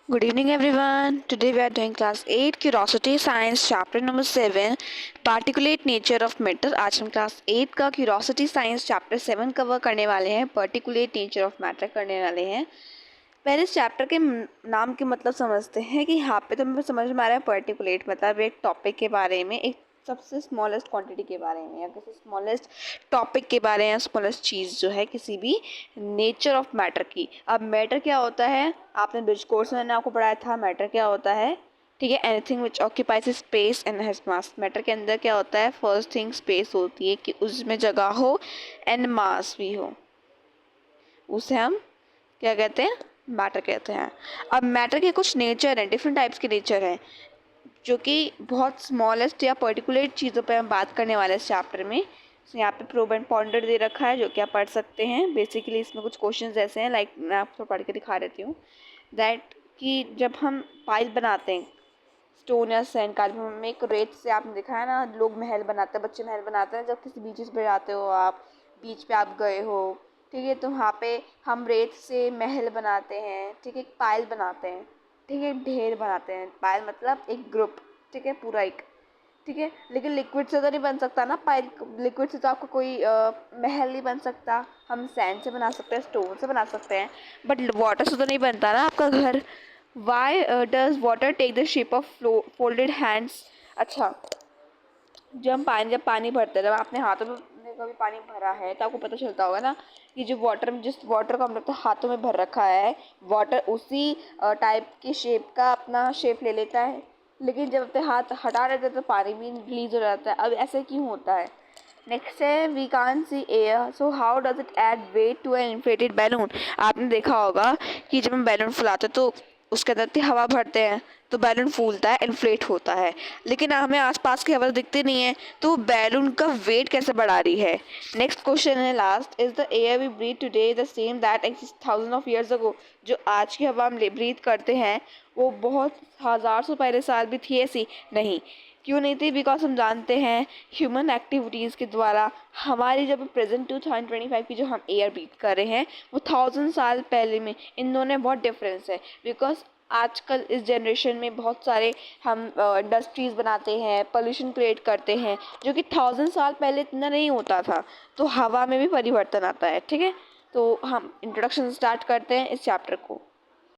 Good evening, everyone. Today we are doing class 8 Curiosity Science chapter number 7 Particulate Nature of Matter. आज हम class 8 का Curiosity Science chapter 7 cover करने वाले हैं. Particulate Nature of Matter करने वाले हैं. पहले इस चैप्टर के नाम के मतलब समझते हैं कि यहाँ पे तो हमें समझ में आ रहा है पर्टिकुलेट मतलब एक टॉपिक के बारे में, एक सबसे स्मॉलेस्ट क्वांटिटी के बारे में या किसी स्मॉलेस्ट टॉपिक के बारे में, स्मॉलेस्ट चीज़ जो है किसी भी नेचर ऑफ मैटर की. अब मैटर क्या होता है, आपने ब्रिज कोर्स में आपको पढ़ाया था मैटर क्या होता है. ठीक है, anything which occupies space and has mass. Matter के अंदर क्या होता है, फर्स्ट थिंग स्पेस होती है कि उसमें जगह हो एंड मास भी हो, उसे हम क्या कहते हैं, मैटर कहते हैं. अब मैटर के कुछ नेचर हैं, डिफरेंट टाइप्स के नेचर हैं जो कि बहुत स्मॉलेस्ट या पर्टिकुलर चीज़ों पे हम बात करने वाले हैं इस चैप्टर में. तो यहाँ पे प्रोब एंड पॉन्डर दे रखा है जो कि आप पढ़ सकते हैं. बेसिकली इसमें कुछ क्वेश्चंस ऐसे हैं, लाइक मैं आपको पढ़ के दिखा देती हूँ दैट कि जब हम पाइल बनाते हैं स्टोन या सैंड का, में एक रेत से, आपने देखा है ना लोग महल बनाते हैं, बच्चे महल बनाते हैं. जब किसी बीचेस पे जाते हो आप, बीच पे आप गए हो, ठीक है, तो वहाँ पे हम रेत से महल बनाते हैं. ठीक है, एक पायल बनाते हैं. ठीक है, ढेर बनाते हैं. पायल मतलब एक ग्रुप. ठीक है, पूरा एक. ठीक है, लेकिन लिक्विड से तो नहीं बन सकता ना पायल. लिक्विड से तो आपका कोई महल नहीं बन सकता. हम सैंड से बना सकते हैं, स्टोन से बना सकते हैं, बट वाटर से तो नहीं बनता ना आपका घर. Why does water take the shape of folded hands. अच्छा, जब पानी भरते हैं, जब आपने हाथों में कभी पानी भरा है तो आपको पता चलता होगा ना कि जो वाटर में, जिस वाटर को हम लोग तो हाथों में भर रखा है, वाटर उसी टाइप की शेप का अपना शेप ले लेता है. लेकिन जब अपने हाथ हटा देते हैं तो पानी भी रिलीज हो जाता है. अब ऐसे क्यों होता है. नेक्स्ट है we can see air, so how does it add weight to an inflated balloon. आपने देखा होगा कि जब हम बैलून फुलाते हैं तो उसके अंदर इतनी हवा भरते हैं तो बैलून फूलता है, इन्फ्लेट होता है. लेकिन हमें आसपास की हवा दिखती नहीं है, तो बैलून का वेट कैसे बढ़ा रही है. नेक्स्ट क्वेश्चन है last, is the air we breathe today the same that exist thousand of years ago. जो आज की हवा हम ब्रीथ करते हैं वो बहुत हज़ार सौ पहले साल भी थी ऐसी. नहीं. क्यों नहीं थी, बिकॉज हम जानते हैं ह्यूमन एक्टिविटीज़ के द्वारा हमारी जब प्रेजेंट 2025 की जो हम एयर ब्रीथ कर रहे हैं वो 1000 साल पहले में, इन दोनों में बहुत डिफरेंस है. बिकॉज आजकल इस जनरेशन में बहुत सारे हम इंडस्ट्रीज़ बनाते हैं, पोल्यूशन क्रिएट करते हैं, जो कि 1000 साल पहले इतना नहीं होता था. तो हवा में भी परिवर्तन आता है. ठीक है, तो हम इंट्रोडक्शन स्टार्ट करते हैं इस चैप्टर को.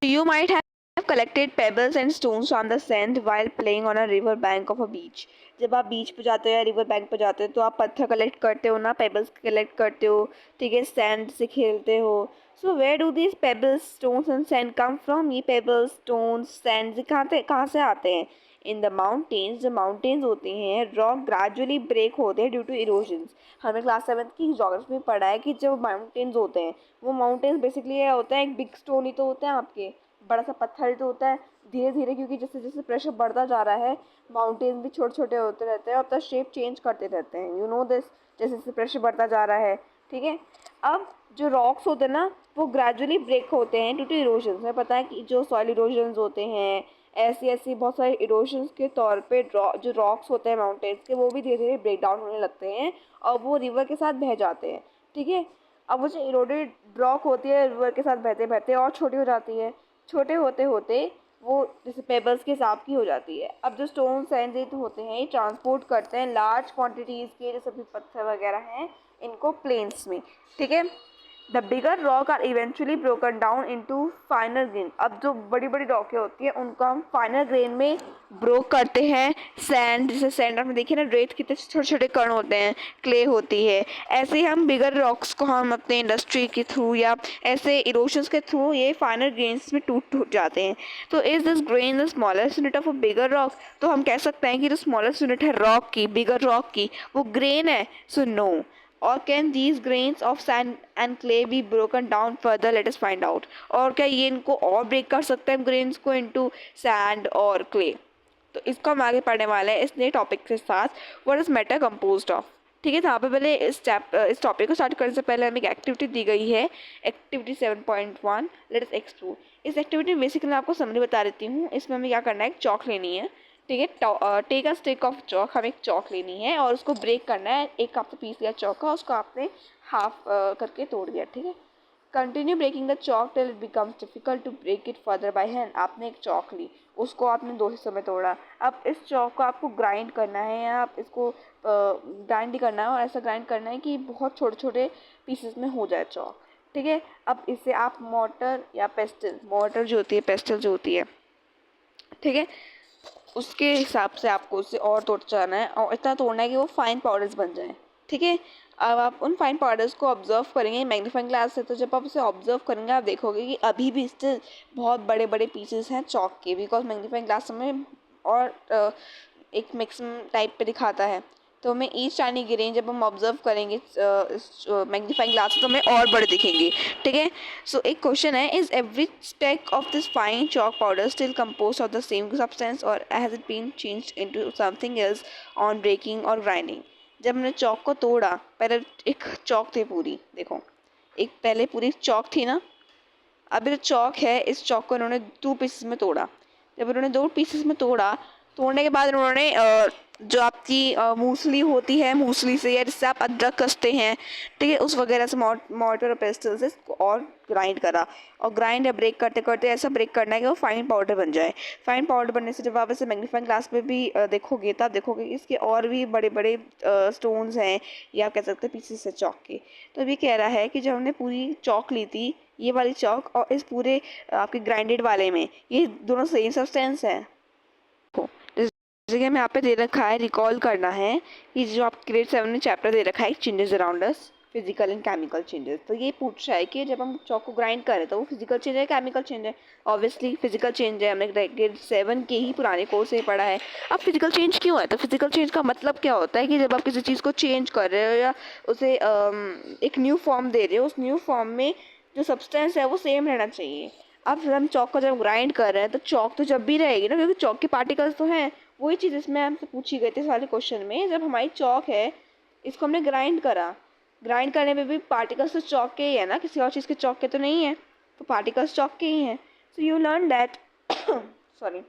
You might have collected pebbles and stones on the sand while playing on a river bank of a beach. जब आप बीच पे जाते हो या रिवर बैंक पे जाते हो तो आप पत्थर कलेक्ट करते हो ना, पेबल्स कलेक्ट करते हो. ठीक है, सैंड से खेलते हो. So where do these pebbles stones and sand come from. ये पेबल्स स्टोन्स सैंड कहाँ से आते हैं. In the mountains. जो माउंटेन्स होते हैं, रॉक ग्रेजुअली ब्रेक होते हैं ड्यू टू इरोजन्स. हमने क्लास 7 की जोग्राफी में पढ़ा है कि जो माउंटेन्स होते हैं वो माउंटेन्स बेसिकली ये होता है, एक बिग स्टोन ही तो होता है आपके, बड़ा सा पत्थर ही तो होता है. धीरे धीरे क्योंकि जैसे जैसे प्रेशर बढ़ता जा रहा है माउंटेन भी छोटे छोटे होते रहते हैं और अपना शेप चेंज करते रहते हैं. यू नो दिस, जैसे जैसे प्रेशर बढ़ता जा रहा है. ठीक है, अब जो रॉक्स होते हैं ना वो ग्रेजुअली ब्रेक होते हैं ड्यू टू इरोजन. हमें पता है कि जो सॉइल इरोजन होते हैं, ऐसी ऐसी बहुत सारे इरोजन्स के तौर पे जो रॉक्स होते हैं माउंटेन्स के, वो भी धीरे धीरे ब्रेक डाउन होने लगते हैं और वो रिवर के साथ बह जाते हैं. ठीक है, अब वो जो इरोडेड रॉक होती है रिवर के साथ बहते बहते और छोटी हो जाती है. छोटे होते होते वो जैसे पेबल्स के हिसाब की हो जाती है. अब जो स्टोन सैंड ये तो होते हैं, ये ट्रांसपोर्ट करते हैं लार्ज क्वांटिटीज़ के, जैसे भी पत्थर वगैरह हैं, इनको प्लेन्स में. ठीक है, the bigger rock are eventually broken down into final grain. अब जो बड़ी बड़ी रॉकें होती हैं उनको हम फाइनल ग्रेन में ब्रोक करते हैं. सैंड, जैसे सैंड में देखिए ना रेत कितने छोटे छोटे कण होते हैं, क्ले होती है, ऐसे ही हम बिगर रॉक्स को हम अपने इंडस्ट्री के थ्रू या ऐसे इरोशंस के थ्रू ये फाइनल ग्रेन्स में टूट टूट जाते हैं. तो is this grain the smallest unit of a bigger rock. तो हम कह सकते हैं कि जो स्मॉलेस्ट यूनिट है रॉक की, बिगर रॉक की, वो ग्रेन है. So no. और can these grains of sand and clay be broken down further, let us find out. और क्या ये इनको और ब्रेक कर सकते हैं ग्रेन्स को इनटू सैंड और क्ले. तो इसको हम आगे पढ़ने वाले हैं इस नए टॉपिक के साथ, what is matter composed of. ठीक है, तो यहाँ पे पहले इस टॉपिक को स्टार्ट करने से पहले हमें एक एक्टिविटी दी गई है, एक्टिविटी 7.1, लेट अस एक्सप्लोर. इस एक्टिविटी में बेसिकली मैं आपको समरी बता देती हूँ. इसमें हमें क्या करना है, एक चौक लेनी है. ठीक है, take a stick of chalk. हमें एक चौक लेनी है और उसको ब्रेक करना है. एक आपने पीस लिया चौक का, उसको आपने हाफ करके तोड़ दिया. ठीक है, continue breaking the chalk till it becomes difficult to break it further by hand. आपने एक चॉक ली, उसको आपने 2 हिस्सों में तोड़ा। अब इस चॉक को आपको ग्राइंड करना है या आप इसको ग्राइंड ही करना है, और ऐसा ग्राइंड करना है कि बहुत छोटे छोटे पीसेस में हो जाए चॉक। ठीक है, अब इसे आप मोटर या पेस्टल, मोटर जो होती है, पेस्टल जो होती है, ठीक है, उसके हिसाब से आपको उसे और तोड़ते जाना है और इतना तोड़ना है कि वो फाइन पाउडर्स बन जाएं। ठीक है, अब आप उन फाइन पाउडर्स को ऑब्जर्व करेंगे मैग्नीफाइंग ग्लास से। तो जब आप उसे ऑब्जर्व करेंगे आप देखोगे कि अभी भी स्टिल बहुत बड़े बड़े पीसेस हैं चॉक के, बिकॉज मैग्नीफाइंग ग्लास हमें और एक मैक्सिमम टाइप पे दिखाता है। तो हमें ईच टाइनी ग्रेन जब हम ऑब्जर्व करेंगे इस मैग्नीफाइंग ग्लास से तो हमें और बड़े दिखेंगे। ठीक है, सो एक क्वेश्चन है, is every speck of this fine chalk powder still compose of the same substance or has it been changed into something else on breaking or grinding. जब हमने चॉक को तोड़ा, पहले एक चॉक थी पूरी, देखो एक पहले पूरी चॉक थी ना, अब जो चॉक है इस चॉक को उन्होंने 2 पीसेस में तोड़ा। जब उन्होंने 2 पीसेस में तोड़ा, तोड़ने के बाद उन्होंने जो आपकी मूसली होती है, मूसली से या जिससे आप अदरक कसते हैं, ठीक है, उस वगैरह से मॉर्टर और पेस्टल से इसको और ग्राइंड करा। और ग्राइंड या ब्रेक करते करते ऐसा ब्रेक करना है कि वो फाइन पाउडर बन जाए। फाइन पाउडर बनने से जब आप इसे मैग्नीफाइंग ग्लास में भी देखोगे तब देखोगे कि इसके और भी बड़े बड़े स्टोन्स हैं, या आप कह सकते हैं पीसेस है चॉक के। तो अभी कह रहा है कि जब हमने पूरी चॉक ली थी, ये वाली चॉक और इस पूरे आपके ग्राइंडेड वाले में, ये दोनों सेम सब्सटेंस है। जैसे कि हमें यहाँ पे दे रखा है, रिकॉल करना है कि जो आप ग्रेड 7 में चैप्टर दे रखा है changes around us, physical and chemical changes. तो ये पूछ रहा है कि जब हम चॉक को ग्राइंड करें तो वो फिजिकल चेंज है, केमिकल चेंज है। ऑब्वियसली फिजिकल चेंज है, हमने ग्रेड 7 के ही पुराने कोर्स से पढ़ा है। अब फिजिकल चेंज क्यों है? तो फिजिकल चेंज का मतलब क्या होता है कि जब आप किसी चीज़ को चेंज कर रहे हो या उसे एक न्यू फॉर्म दे रहे हो, उस न्यू फॉर्म में जो सब्सटेंस है वो सेम रहना चाहिए। अब हम चॉक को जब ग्राइंड कर रहे हैं तो चॉक तो जब भी रहेगी ना, क्योंकि चॉक के पार्टिकल्स तो हैं। वही चीज़ इसमें हमसे पूछी गई थी इस वाले क्वेश्चन में। जब हमारी चॉक है, इसको हमने ग्राइंड करा, ग्राइंड करने में भी पार्टिकल्स तो चॉक के ही है ना, किसी और चीज़ के चॉक के तो नहीं है, तो पार्टिकल्स चॉक के ही हैं। So you learn that sorry,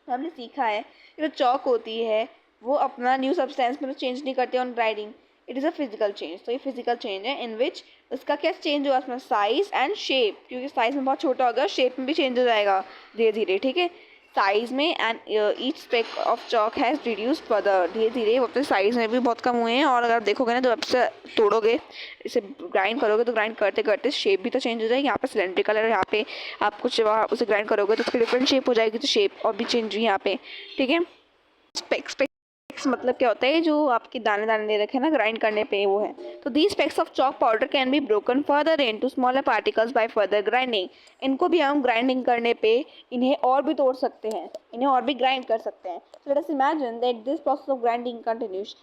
हमने सीखा है कि जो चॉक होती है वो अपना न्यू सब्सटेंस में तो चेंज नहीं करते on grinding, it is a physical change. तो ये फिजिकल चेंज है इन विच उसका क्या चेंज हुआ, उसमें साइज एंड शेप, क्योंकि साइज में बहुत छोटा होगा, शेप में भी चेंज हो जाएगा धीरे धीरे। ठीक है, साइज में and each speck of chalk has reduced further, धीरे धीरे वो अपने साइज में भी बहुत कम हुए हैं। और अगर आप देखोगे ना, जब आप इसे तोड़ोगे, इसे ग्राइंड करोगे तो ग्राइंड करते करते शेप भी तो चेंज हो जाएगी। यहाँ पे सिलेंड्रिकल है, यहाँ पे आप कुछ उसे ग्राइंड करोगे तो उसकी डिफरेंट शेप हो जाएगी, तो शेप और भी चेंज हुई यहाँ पे। ठीक है, स्पेक्स मतलब क्या होता है, जो आपके दाने दाने दे रखे हैं ना ग्राइंड करने पे, वो है। तो these specs of chalk powder can be broken further into smaller particles by further grinding. इनको भी हम ग्राइंडिंग करने पे इन्हें और भी तोड़ सकते हैं, इन्हें और भी ग्राइंड कर सकते हैं। So let us imagine that this process of grinding continuous.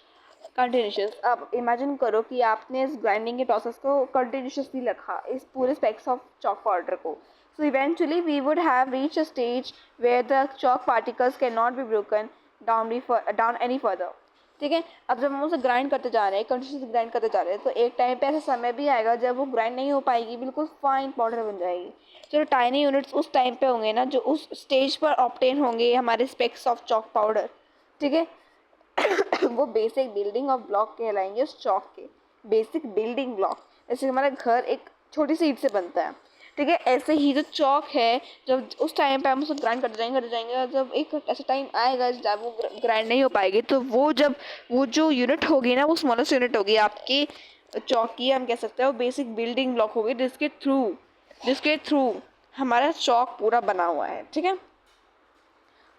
अब इमेजिन करो कि आपने इस ग्राइंडिंग के प्रोसेस को कंटिन्यूसली रखा, इस पूरे स्पेक्स ऑफ चॉक पाउडर को। So eventually we would have reached a stage where the chalk particles cannot be broken down any further. ठीक है, अब जब हम उसे ग्राइंड करते जा रहे हैं, कंटिन्यूसली ग्राइंड करते जा रहे हैं, तो एक टाइम पे ऐसा समय भी आएगा जब वो ग्राइंड नहीं हो पाएगी, बिल्कुल फाइन पाउडर बन जाएगी। जो टाइनी यूनिट्स उस टाइम पे होंगे ना, जो उस स्टेज पर ऑब्टेन होंगे हमारे स्पेक्स ऑफ चॉक पाउडर, ठीक है, वो बेसिक बिल्डिंग ऑफ ब्लॉक कहलाएंगे उस चॉक के। बेसिक बिल्डिंग ब्लॉक, जैसे हमारा घर एक छोटी सी ईंट से बनता है, ठीक है, ऐसे ही जो चॉक है, जब उस टाइम पे हम उसको ग्राइंड करते जाएंगे और जब एक ऐसा टाइम आएगा जब वो ग्राइंड नहीं हो पाएगी, तो वो जो यूनिट होगी ना, वो स्मॉलेस्ट यूनिट होगी आपकी चॉक की, हम कह सकते हैं वो बेसिक बिल्डिंग ब्लॉक होगी, जिसके थ्रू हमारा चॉक पूरा बना हुआ है। ठीक है,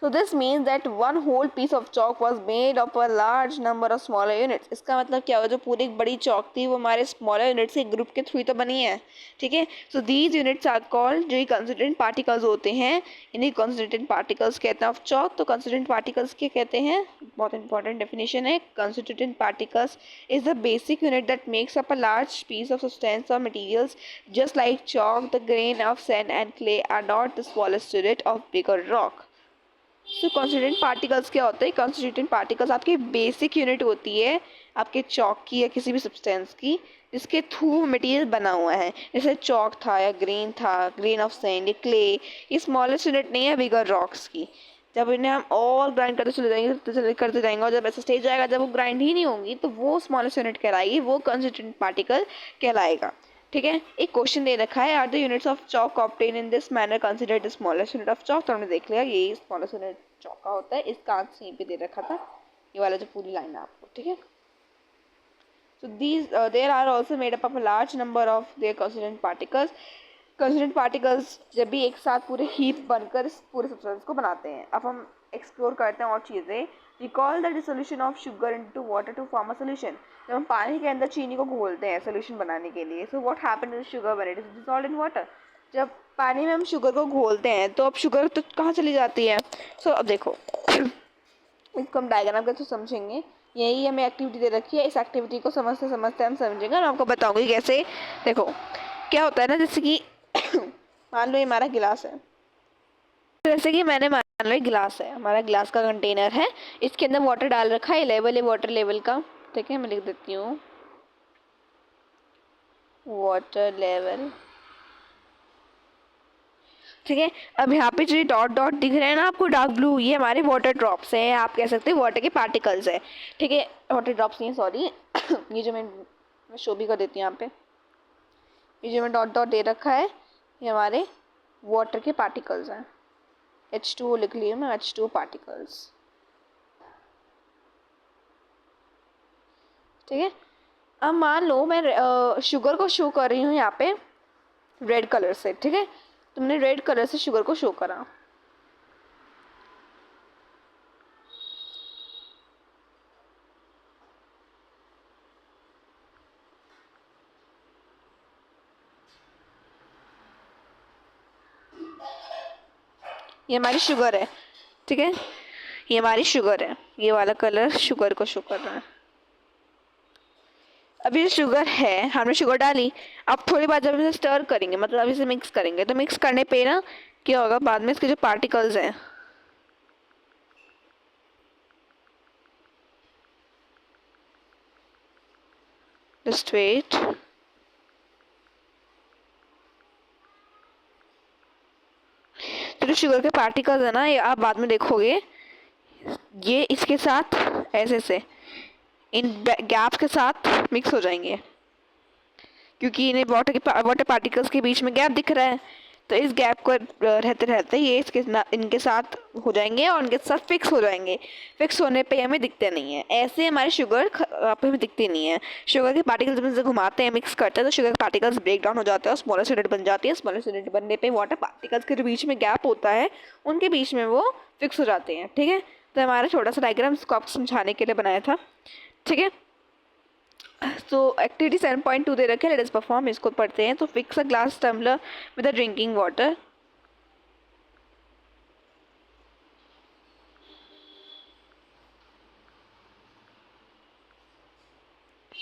So this means that one whole piece of chalk was made of a large number of smaller units. इसका मतलब क्या हुआ, जो पूरी एक बड़ी चौक थी वो हमारे smaller units के ग्रुप के थ्रू तो बनी है। ठीक है, so these units are called, जो constituent particles होते हैं, इन्हीं constituent particles कहते हैं of chalk। तो constituent particles क्या कहते हैं, बहुत important definition है। constituent particles is the basic unit that makes up a large piece of substance or materials. Just like chalk, the grain of sand and clay are not the smallest unit of bigger rock. तो constituent particles क्या होते हैं, constituent particles आपकी basic unit होती है आपके chalk की या किसी भी सब्सटेंस की, जिसके थ्रू मटेरियल बना हुआ है। जैसे चॉक था या ग्रेन ऑफ सैंड या क्ले, ये स्मॉलेस्ट यूनिट नहीं है बिगर रॉक्स की। जब इन्हें हम और ग्राइंड करते जाएंगे और जब ऐसा स्टेज आएगा जब वो ग्राइंड ही नहीं होंगी, तो वो स्मॉलेस्ट यूनिट कहलाएगी, वो कॉन्स्टिट्यूएंट पार्टिकल कहलाएगा। ठीक है, एक क्वेश्चन दे रखा है, are the units of chalk obtain in this manner considered the smallest unit of chalk. तो हमने देख लिया ये स्मॉलेस्ट यूनिट चॉक का होता है, इसका आंसर यहीं पे दे रखा था, ये वाला जो पूरी लाइन है आपको, ठीक है। So these there are also made up of a large number of their constituent particles. Constituent particles जब भी एक साथ पूरे हीप बनकर इस पूरे सब्सटेंस को बनाते हैं। अब हम एक्सप्लोर करते हैं और चीज़ें। Recall the dissolution of sugar into water to form a solution. जब हम पानी के अंदर चीनी को घोलते हैं सोल्यूशन बनाने के लिए, so what happens with sugar when it is dissolved in water. जब पानी में हम शुगर को घोलते हैं तो अब शुगर तो कहाँ चली जाती है। सो अब देखो इसको हम डायग्राम के थ्रू समझेंगे। यही हमें एक्टिविटी दे रखी है, इस एक्टिविटी को समझते समझते हम समझेंगे और आपको बताऊंगी कैसे। देखो क्या होता है ना, जैसे कि मान लो ये हमारा गिलास है, जैसे कि मैंने मान लो गिलास है, हमारा गिलास का कंटेनर है, इसके अंदर वाटर डाल रखा है, लेवल है वाटर लेवल का, ठीक है। मैं लिख देती हूँ वाटर लेवल, ठीक है। अब यहाँ पे जो डॉट डॉट दिख रहे हैं ना आपको डार्क ब्लू, ये हमारे वाटर ड्रॉप्स हैं, आप कह सकते हैं वाटर के पार्टिकल्स है, ठीक है। वाटर ड्रॉप्स नहीं, सॉरी ये जो मैं शो भी कर देती हूँ यहाँ पे, ये जो मैं डॉट डॉट दे रखा है ये हमारे वाटर के पार्टिकल्स हैं। H2O लिख लिया मैं, H2O पार्टिकल्स, ठीक है। अब मान लो मैं शुगर को शो कर रही हूँ यहाँ पे रेड कलर से, ठीक है। तुमने रेड कलर से शुगर को शो करा, ये हमारी शुगर है, ठीक है। ये हमारी शुगर है, ये वाला कलर शुगर को शो कर रहा है। अभी ये शुगर है, हमने शुगर डाली, अब थोड़ी बार जब इसे स्टर करेंगे, मतलब अब इसे मिक्स करेंगे, तो मिक्स करने पे ना क्या होगा, बाद में इसके जो पार्टिकल्स हैं, जस्ट वेट, तो जो शुगर के पार्टिकल्स है ना, ये आप बाद में देखोगे ये इसके साथ ऐसे से इन गैप के साथ मिक्स हो जाएंगे, क्योंकि इन्हें वाटर पार्टिकल्स के बीच में गैप दिख रहा है, तो इस गैप को रहते रहते ये इनके साथ हो जाएंगे और इनके साथ फिक्स हो जाएंगे। फिक्स होने पे हमें दिखते नहीं है, ऐसे हमारे शुगर आप हमें दिखते नहीं है। शुगर के पार्टिकल्स जब घुमाते हैं, मिक्स करते हैं, तो शुगर के पार्टिकल्स ब्रेक डाउन हो जाते हैं और स्मॉलेस्ट यूनिट बन जाती है। स्मॉलेस्ट यूनिट बनने पे वाटर पार्टिकल्स के जो बीच में गैप होता है उनके बीच में वो फिक्स हो जाते हैं, ठीक है। तो हमारा छोटा सा डायग्राम इसको आपको समझाने के लिए बनाया था, ठीक है। सो एक्टिविटी 7.2 दे रखे, लेट अस परफॉर्म, इसको पढ़ते हैं। तो fix a glass tumbler with a drinking water,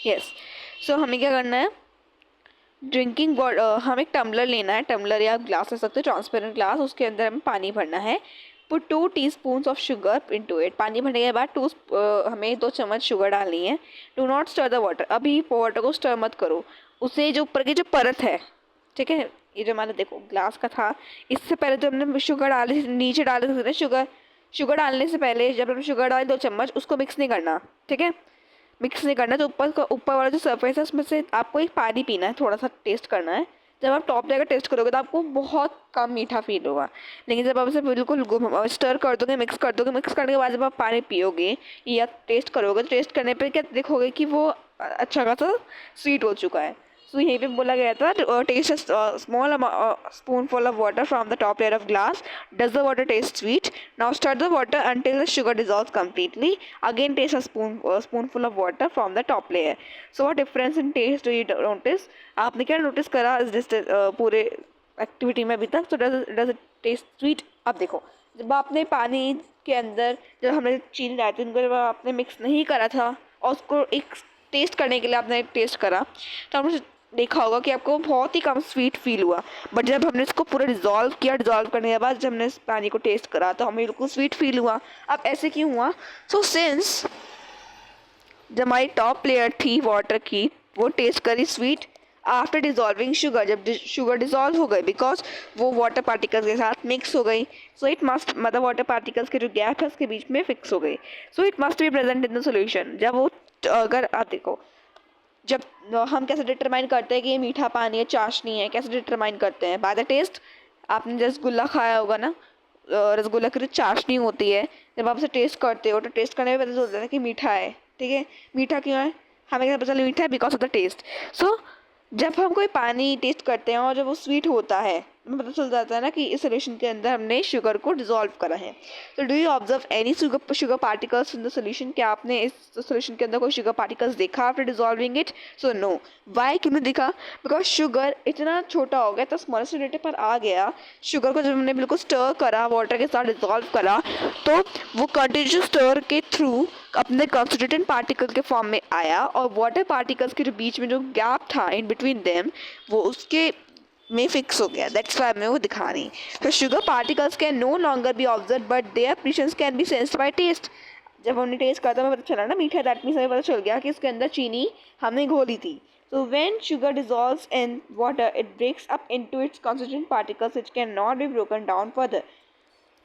yes. So हमें क्या करना है, ड्रिंकिंग वाटर, हम एक टम्बलर लेना है, टम्बलर या ग्लास ले सकते हो, ट्रांसपेरेंट ग्लास, उसके अंदर हमें पानी भरना है। Put 2 teaspoons of sugar into it. पानी भरने के बाद हमें 2 चम्मच शुगर डालनी है। Do not stir the water, अभी वाटर को स्टर मत करो, उसे जो ऊपर की जो परत है, ठीक है, ये जो हमारा देखो ग्लास का था, इससे पहले जो हमने शुगर डाली, नीचे डाले थे शुगर डालने से पहले जब हमने शुगर डाली 2 चम्मच, उसको मिक्स नहीं करना, ठीक है। मिक्स नहीं करना, तो ऊपर वाला जो सरफेस है उसमें से आपको एक पानी पीना है, थोड़ा सा टेस्ट करना है। जब आप टॉप जाकर टेस्ट करोगे तो आपको बहुत कम मीठा फील होगा, लेकिन जब आप इसे बिल्कुल स्टर कर दोगे, मिक्स कर दोगे, मिक्स करने के बाद जब आप पानी पियोगे या टेस्ट करोगे, तो टेस्ट करने पे क्या देखोगे कि वो अच्छा खासा स्वीट हो चुका है। सो यहीं पे बोला गया था test small spoonful of water from the top layer of glass. Does the water taste sweet? Now stir the water until the sugar dissolves completely. Again taste a spoonful of water from the top layer. So what difference in taste do you notice? आपने क्या notice करा इस पूरे activity में अभी तक? तो does it taste sweet? अब देखो जब आपने पानी के अंदर जब हमने चीनी डाली थी, उनको जब आपने मिक्स नहीं करा था और उसको एक टेस्ट करने के लिए आपने टेस्ट करा, तो हमने देखा होगा कि आपको बहुत ही कम स्वीट फील हुआ। बट जब हमने इसको पूरा डिज़ोल्व किया, डिज़ोल्व करने के बाद जब हमने इस पानी को टेस्ट करा तो हमें बिल्कुल स्वीट फील हुआ। अब ऐसे क्यों हुआ? सो सिंस जब हमारी टॉप लेयर थी वाटर की, वो टेस्ट करी स्वीट आफ्टर डिज़ोल्विंग शुगर, जब शुगर डिज़ोल्व हो गई, बिकॉज वो वाटर पार्टिकल्स के साथ मिक्स हो गई। सो इट मस्ट, मतलब वाटर पार्टिकल्स के जो गैप है उसके बीच में फिक्स हो गई। So it must be present in the solution. जब वो अगर आप देखो जब हम कैसे डिटरमाइन करते हैं कि ये मीठा पानी है, चाशनी है, कैसे डिटरमाइन करते हैं? By the test. आपने रसगुल्ला खाया होगा ना, रसगुल्ला की जो चाशनी होती है, जब आप उसे टेस्ट करते हो तो टेस्ट करने में पता चलता है कि मीठा है। ठीक है, मीठा क्यों है? हमें कैसे पता चला मीठा है? Because of the taste. So जब हम कोई पानी टेस्ट करते हैं और जब वो स्वीट होता है, हमें पता चल जाता है ना कि इस सोल्यूशन के अंदर हमने शुगर को डिजोल्व करा है। तो do you observe any sugar particles in the solution? क्या आपने इस सोल्यूशन के अंदर कोई शुगर पार्टिकल्स देखा after dissolving it? So no. Why? क्यों नहीं दिखा? बिकॉज शुगर इतना छोटा हो गया, तो स्मॉलेस्ट यूनिट पर आ गया। शुगर को जब हमने बिल्कुल स्टर करा, वाटर के साथ डिजोल्व करा, तो वो कंटिन्यूस स्टर के थ्रू अपने कंसंट्रेटेड पार्टिकल के फॉर्म में आया, और वाटर पार्टिकल्स के जो बीच में जो गैप था इन बिटवीन देम, वो उसके में फिक्स हो गया। दैट्स वाई मैं वो दिखा रही। तो sugar particles can no longer be observe but their presence can be sensed by test. जब हमने टेस्ट करा तो हमें पता चला ना मीठा, दैट मीन्स हमें पता चल गया कि इसके अंदर चीनी हमने घोली थी। So when sugar dissolves in water, it breaks up into its constituent particles which cannot be broken down further.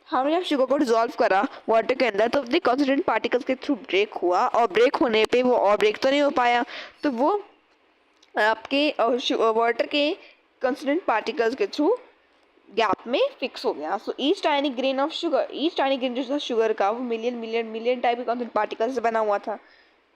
हमने जब शुगर को डिजोल्व करा वाटर के अंदर, तो अपने कॉन्स्टिट्यूएंट पार्टिकल्स के थ्रू ब्रेक हुआ, और ब्रेक होने पे वो और ब्रेक तो नहीं हो पाया, तो वो आपके वाटर के कॉन्स्टिट्यूएंट पार्टिकल्स के थ्रू गैप में फिक्स हो गया। So each tiny grain of sugar, each tiny grain जो था शुगर का, वो मिलियन मिलियन मिलियन टाइप के कॉन्स्टिट्यूएंट पार्टिकल्स से बना हुआ था,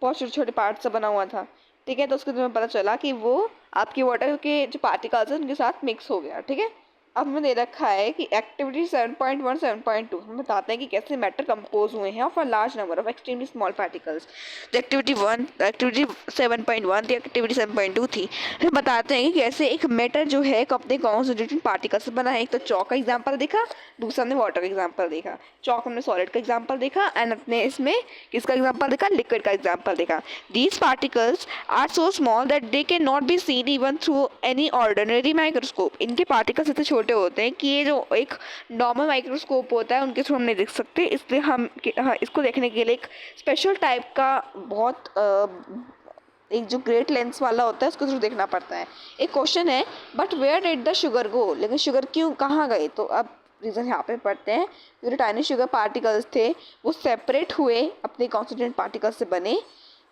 बहुत छोटे छोटे पार्ट से बना हुआ था। ठीक है, तो उसके तुम्हें पता चला कि वो आपके वाटर के जो पार्टिकल्स हैं उनके साथ मिक्स हो गया। ठीक है, अब हमें दे रखा है कि एक्टिविटी 7.1 7.2 हम बताते हैं कि कैसे मैटर कंपोज हुए हैं of a large number of extremely small particles. Activity 7.1 थी, एक्टिविटी 7.2 थी। फिर बताते हैं कि कैसे एक मैटर जो है अपने कॉन्स्टिट्यूएंट पार्टिकल से बना है। एक तो चौक का एग्जाम्पल देखा, दूसरा हमने वाटर का एग्जाम्पल देखा। चौक हमने सॉलिड का एग्जाम्पल देखा, एंड अपने इसमें किसका एग्जाम्पल देखा? लिक्विड का एग्जाम्पल देखा। These particles are so small that they can not be seen even through any ordinary microscope. इनके पार्टिकल्स इतने छोटे होते हैं कि ये जो एक नॉर्मल माइक्रोस्कोप होता है उनके थ्रू हम नहीं देख सकते, इसलिए हम इसको देखने के लिए एक स्पेशल टाइप का बहुत एक जो ग्रेट लेंस वाला होता है उसके थ्रू देखना पड़ता है। एक क्वेश्चन है, but where did the sugar go? लेकिन शुगर क्यों कहाँ गए? तो अब रीज़न यहाँ पे पढ़ते हैं। जो टाइनी शुगर पार्टिकल्स थे वो सेपरेट हुए, अपने कॉन्स्टिट्यूएंट पार्टिकल्स से बने,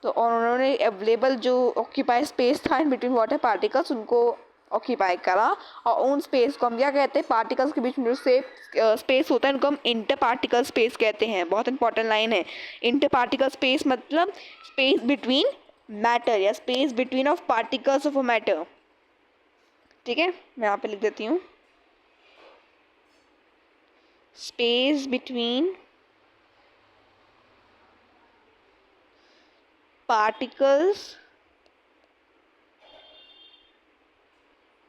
तो और उन्होंने अवेलेबल जो ऑक्यूपाई स्पेस था इन बिटवीन वाटर पार्टिकल्स उनको ऑक्यूपाई करा, और उन स्पेस को हम क्या कहते हैं? पार्टिकल्स के बीच में जो स्पेस होता है उनको हम इंटर पार्टिकल स्पेस कहते हैं। बहुत इंपॉर्टेंट लाइन है। इंटर पार्टिकल स्पेस मतलब स्पेस बिटवीन मैटर या space between of particles of a matter. ठीक है, मैं यहाँ पे लिख देती हूँ, space between particles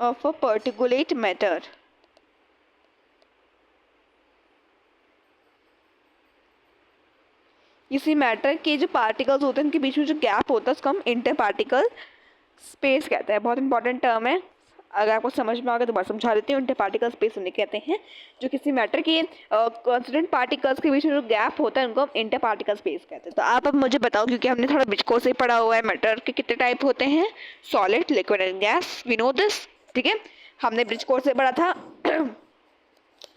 of a particulate matter। किसी मैटर के जो पार्टिकल्स होते हैं उनके बीच में जो गैप होता है उसको हम इंटर पार्टिकल स्पेस कहते हैं। बहुत इंपॉर्टेंट टर्म है, अगर आपको समझ में आ गया तो बात समझा देती हूँ। इंटर पार्टिकल स्पेस उन्हें कहते हैं जो किसी मैटर के कॉन्स्टिट्यूएंट पार्टिकल्स के बीच में जो गैप होता है उनको हम इंटर पार्टिकल स्पेस कहते हैं। तो आप अब मुझे बताओ, क्योंकि हमने थोड़ा बिचको से पढ़ा हुआ है, मैटर के कितने टाइप होते हैं? Solid, liquid and gas, we know this. ठीक है, हमने ब्रिज कोर्स से पढ़ा था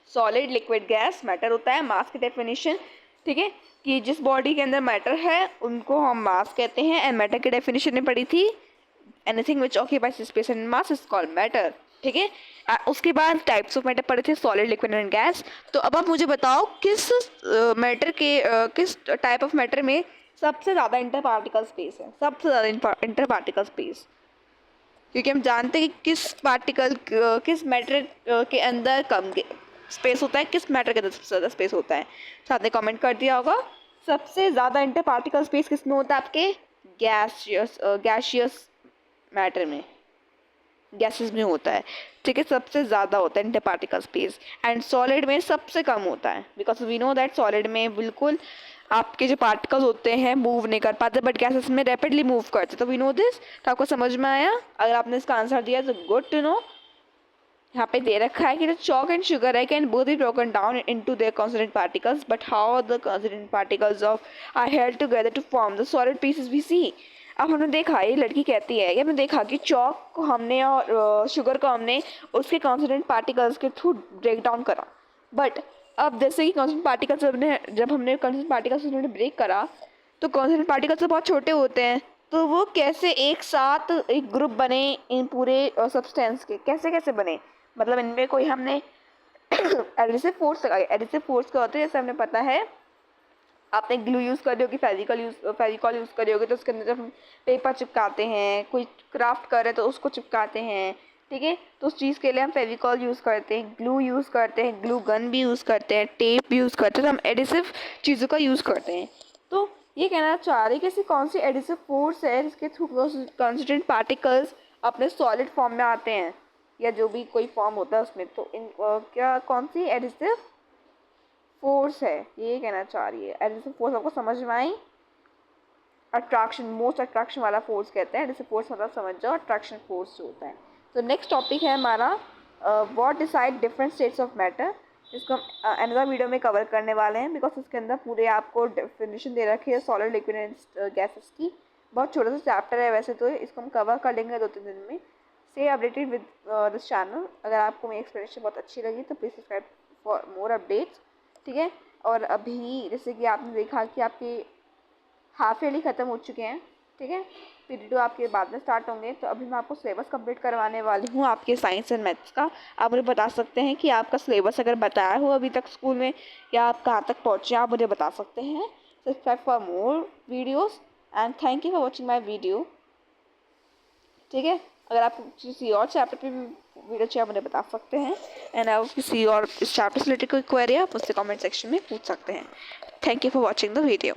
सॉलिड, लिक्विड, गैस। मैटर होता है मास की डेफिनेशन। ठीक है, कि जिस बॉडी के अंदर मैटर है उनको हम मास कहते हैं, एंड मैटर की डेफिनेशन में पढ़ी थी anything which occupies space and mass is called matter. ठीक है, उसके बाद टाइप्स ऑफ मैटर पढ़े थे, सॉलिड, लिक्विड एंड गैस। तो अब आप मुझे बताओ किस मैटर के किस टाइप ऑफ मैटर में सबसे ज़्यादा इंटर पार्टिकल स्पेस है? सबसे ज़्यादा इंटर पार्टिकल स्पेस, क्योंकि हम जानते हैं कि किस मैटर के अंदर कम स्पेस होता है, किस मैटर के अंदर सबसे ज़्यादा स्पेस होता है। तो आपने कमेंट कर दिया होगा, सबसे ज़्यादा इंटर पार्टिकल स्पेस किस में होता है? आपके गैसियस मैटर में, गैसेस में होता है। ठीक है, सबसे ज़्यादा होता है inter particle space, and solid में सबसे कम होता है, because we know that solid में बिल्कुल आपके जो पार्टिकल्स होते हैं मूव नहीं कर पाते, बट गैसेस में रैपिडली मूव करते। तो वी नो दिस। तो आपको समझ में आया? अगर आपने इसका आंसर दिया तो गुड टू नो। यहाँ पे दे रखा है कि chalk and sugar I can both be broken down into their constituent particles, but how the constituent particles of are held together to form the solid pieces we see। अब हमने देखा, ये लड़की कहती है कि हमने देखा कि चॉक को हमने और शुगर को हमने उसके कॉन्स्टिट्यूएंट पार्टिकल्स के थ्रू ब्रेक डाउन करा, बट अब जैसे कि कॉन्स्टिट्यूएंट पार्टिकल्स जब हमने कॉन्स्टिट्यूएंट पार्टिकल्स ब्रेक करा तो कॉन्स्टिट्यूएंट पार्टिकल्स तो बहुत छोटे होते हैं, तो वो कैसे एक साथ एक ग्रुप बने इन पूरे सब्सटेंस के, कैसे कैसे बने, मतलब इनमें कोई हमने एडिसिव फोर्स लगाई। एडिसिव फोर्स क्या होता है, जैसे हमने पता है आपने ग्लू यूज़ कर रही होगी, फेविकॉल यूज़ कर रही होगी, तो उसके अंदर जब हम पेपर चिपकाते हैं, कोई क्राफ्ट कर रहे हैं तो उसको चिपकाते हैं, ठीक है। तो उस चीज़ के लिए हम फेविकॉल यूज़ करते हैं, ग्लू यूज़ करते हैं, ग्लू गन भी यूज़ करते हैं, टेप भी यूज़ करते हैं, तो हम एडिसिव चीज़ों का यूज़ करते हैं। तो ये कहना चाह रहे कि ऐसी कौन सी एडिसिव फोर्स है जिसके थ्रू कॉन्स्टिट्यूंट पार्टिकल्स अपने सॉलिड फॉर्म में आते हैं, या जो भी कोई फॉर्म होता है उसमें, तो इन क्या कौन सी एडिसिव फोर्स है, ये कहना चाह रही है। एडिसिव फोर्स आपको समझ में आई? अट्रैक्शन, मोस्ट अट्रैक्शन वाला फोर्स कहते हैं एडिसिव फोर्स, मतलब समझ जाओ अट्रैक्शन फोर्स जो होता है। तो नेक्स्ट टॉपिक है हमारा what decide different states of matter, जिसको हम अनदर वीडियो में कवर करने वाले हैं, बिकॉज इसके अंदर पूरे आपको डेफिनेशन दे रखी है सॉलिड, लिक्विड एंड गैसेस की। बहुत छोटा सा चैप्टर है वैसे, तो इसको हम कवर कर लेंगे 2-3 दिन में। Stay updated with this channel. अगर आपको मेरी एक्सप्लेनेशन बहुत अच्छी लगी तो please subscribe for more updates, ठीक है। और अभी जैसे कि आपने देखा कि आपके हाफ ईयरली ख़त्म हो चुके हैं, ठीक है, पीरियड 2 आपके बाद में स्टार्ट होंगे। तो अभी मैं आपको सिलेबस कंप्लीट करवाने वाली हूँ आपके साइंस एंड मैथ्स का। आप मुझे बता सकते हैं कि आपका सिलेबस अगर बताया हो अभी तक स्कूल में, या आप कहाँ तक पहुँचे, आप मुझे बता सकते हैं। Subscribe for more videos and thank you for watching my video, ठीक है। अगर आप किसी और चैप्टर पे भी वीडियो चाहिए आप मुझे बता सकते हैं, एंड आप किसी और इस चैप्टर से रिलेटेड कोई क्वेरी आप उससे कमेंट सेक्शन में पूछ सकते हैं। Thank you for watching the video.